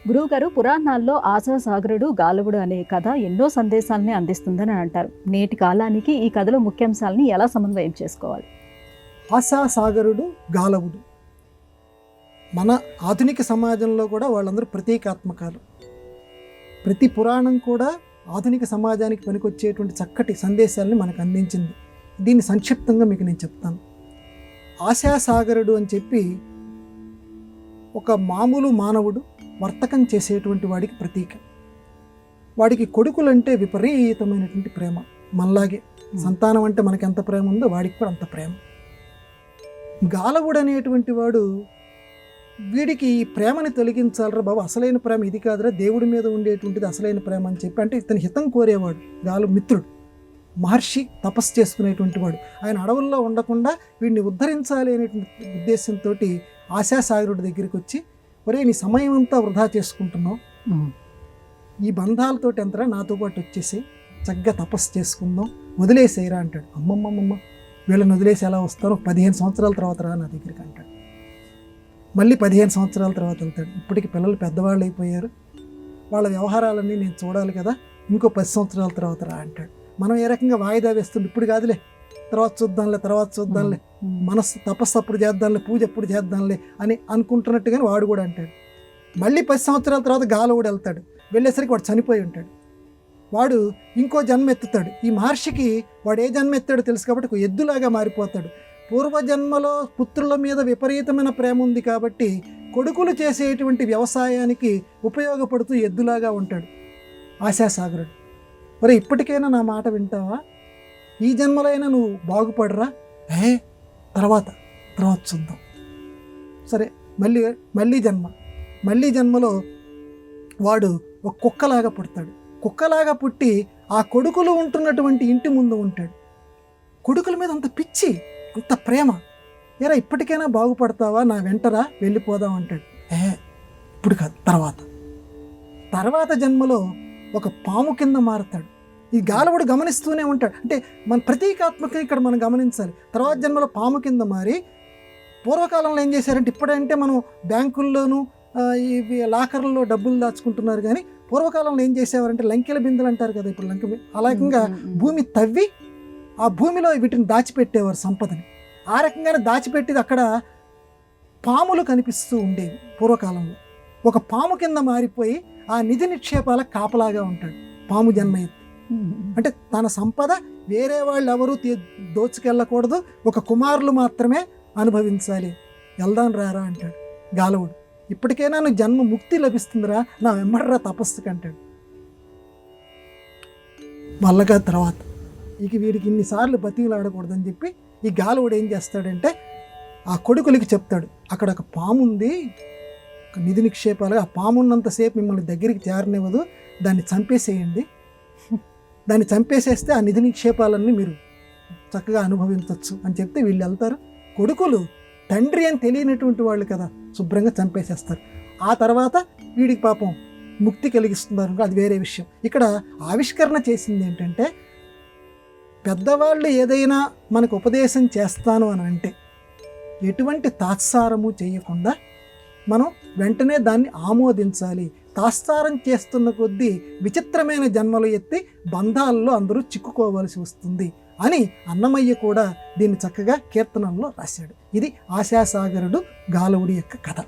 గురువుగారు, పురాణాల్లో ఆశాసాగరుడు, గాలవుడు అనే కథ ఎన్నో సందేశాలని అందిస్తుందని అంటారు. నేటి కాలానికి ఈ కథలో ముఖ్యాంశాలని ఎలా సమన్వయం చేసుకోవాలి? ఆశాసాగరుడు, గాలవుడు మన ఆధునిక సమాజంలో కూడా వాళ్ళందరూ ప్రతీకాత్మకాలు. ప్రతి పురాణం కూడా ఆధునిక సమాజానికి పనికొచ్చేటువంటి చక్కటి సందేశాలని మనకు అందించింది. దీన్ని సంక్షిప్తంగా మీకు నేను చెప్తాను. ఆశాసాగరుడు అని చెప్పి ఒక మామూలు మానవుడు వర్తకం చేసేటువంటి వాడికి ప్రతీక. వాడికి కొడుకులంటే విపరీతమైనటువంటి ప్రేమ. మనలాగే సంతానం అంటే మనకి ఎంత ప్రేమ ఉందో వాడికి కూడా అంత ప్రేమ. గాలవుడు అనేటువంటి వాడు వీడికి ఈ ప్రేమని తొలగించాలరా బాబు, అసలైన ప్రేమ ఇది కాదురా, దేవుడి మీద ఉండేటువంటిది అసలైన ప్రేమ అని చెప్పి, అంటే ఇతని హితం కోరేవాడు. మిత్రుడు, మహర్షి, తపస్సు చేసుకునేటువంటి వాడు. ఆయన అడవుల్లో ఉండకుండా వీడిని ఉద్ధరించాలి అనేటువంటి ఉద్దేశంతో ఆశాసాగరుడి దగ్గరికి వచ్చి, ఒరే నీ సమయం అంతా వృధా చేసుకుంటున్నావు, ఈ బంధాలతోటి ఎంతరా, నాతో పాటు వచ్చేసి చక్కగా తపస్సు చేసుకుందాం, వదిలేసేయరా అంటాడు. అమ్మమ్మమ్మ, వీళ్ళని వదిలేసి ఎలా వస్తారో, 15 సంవత్సరాల తర్వాత రా నా దగ్గరికి అంటాడు. మళ్ళీ 15 సంవత్సరాల తర్వాత వెళ్తాడు. ఇప్పటికి పిల్లలు పెద్దవాళ్ళు అయిపోయారు, వాళ్ళ వ్యవహారాలన్నీ నేను చూడాలి కదా, ఇంకో 10 సంవత్సరాల తర్వాత రా అంటాడు. మనం ఏ రకంగా వాయిదా వేస్తుంది, ఇప్పుడు కాదులే, తర్వాత చూద్దాంలే, మనస్సు తపస్సు అప్పుడు చేద్దాంలే, పూజ అప్పుడు చేద్దాంలే అని అనుకుంటున్నట్టుగానే వాడు కూడా అంటాడు. మళ్ళీ 10 సంవత్సరాల తర్వాత గాలవుడు వెళ్తాడు. వెళ్ళేసరికి వాడు చనిపోయి ఉంటాడు. వాడు ఇంకో జన్మ ఎత్తుతాడు. ఈ మహర్షికి వాడు ఏ జన్మ ఎత్తాడో తెలుసు కాబట్టి ఒక ఎద్దులాగా మారిపోతాడు. పూర్వజన్మలో పుత్రుల మీద విపరీతమైన ప్రేమ ఉంది కాబట్టి కొడుకులు చేసేటువంటి వ్యవసాయానికి ఉపయోగపడుతూ ఎద్దులాగా ఉంటాడు ఆశాసాగరుడు. మరి ఇప్పటికైనా నా మాట వింటావా, ఈ జన్మలైనా నువ్వు బాగుపడరా, తర్వాత చూద్దాం. సరే, మళ్ళీ జన్మలో వాడు ఒక కుక్కలాగా పుడతాడు. కుక్కలాగా పుట్టి ఆ కొడుకులు ఉంటున్నటువంటి ఇంటి ముందు ఉంటాడు. కొడుకుల మీద అంత పిచ్చి, అంత ప్రేమ. ఏరా ఇప్పటికైనా బాగుపడతావా, నా వెంటరా, వెళ్ళిపోదాం అంటాడు. ఇప్పుడు కాదు, తర్వాత జన్మలో ఒక పాము కింద మారుతాడు. ఈ గాలవుడు గమనిస్తూనే ఉంటాడు. అంటే మన ప్రతీకాత్మక ఇక్కడ మనం గమనించాలి. తర్వాత జన్మలో పాము కింద మారి, పూర్వకాలంలో ఏం చేశారంటే, ఇప్పుడంటే మనం బ్యాంకుల్లోనూ ఈ లాకర్లలో డబ్బులు దాచుకుంటున్నారు, కానీ పూర్వకాలంలో ఏం చేసేవారంటే లంకెల బిందెలు అంటారు కదా, ఇప్పుడు అలాగంగా భూమి తవ్వి ఆ భూమిలో వీటిని దాచిపెట్టేవారు, సంపదని. ఆ రకంగానే దాచిపెట్టేది అక్కడ పాములు కనిపిస్తూ ఉండేవి పూర్వకాలంలో. ఒక పాము కింద మారిపోయి ఆ నిధి నిక్షేపాల కాపలాగా ఉంటాడు పాము జన్మ ఎత్తి. అంటే తన సంపద వేరే వాళ్ళు ఎవరూ దోచుకెళ్ళకూడదు, ఒక కుమారులు మాత్రమే అనుభవించాలి. వెళ్దాం రారా అంటాడు గాలవుడు. ఇప్పటికైనా నువ్వు జన్మ ముక్తి లభిస్తుందిరా, నా వెంబడరా తపస్సుకి అంటాడు. మళ్ళగా తర్వాత ఇక వీడికి ఇన్నిసార్లు బతికిలాడకూడదని చెప్పి ఈ గాలవుడు ఏం చేస్తాడంటే, ఆ కొడుకులకి చెప్తాడు, అక్కడ ఒక పాము ఉంది, ఒక నిధి నిక్షేపాలుగా, ఆ పాము ఉన్నంతసేపు మిమ్మల్ని దగ్గరికి చేరనివ్వదు, దాన్ని చంపేసేయండి, దాన్ని చంపేసేస్తే ఆ నిధి నిక్షేపాలన్నీ మీరు చక్కగా అనుభవించవచ్చు అని చెప్తే వీళ్ళు వెళ్తారు. కొడుకులు తండ్రి అని తెలియనటువంటి వాళ్ళు కదా, శుభ్రంగా చంపేసేస్తారు. ఆ తర్వాత వీడికి పాపం ముక్తి కలిగిస్తున్నారు, అది వేరే విషయం. ఇక్కడ ఆవిష్కరణ చేసింది ఏంటంటే, పెద్దవాళ్ళు ఏదైనా మనకు ఉపదేశం చేస్తాను అని అంటే ఎటువంటి తాత్సారము చేయకుండా మనం వెంటనే దాన్ని ఆమోదించాలి. తాత్సారం చేస్తున్న కొద్దీ విచిత్రమైన జన్మలు ఎత్తి బంధాల్లో అందరూ చిక్కుకోవలసి వస్తుంది అని అన్నమయ్య కూడా దీన్ని చక్కగా కీర్తనల్లో రాశాడు. ఇది ఆశాసాగరుడు, గాలవుడి యొక్క కథ.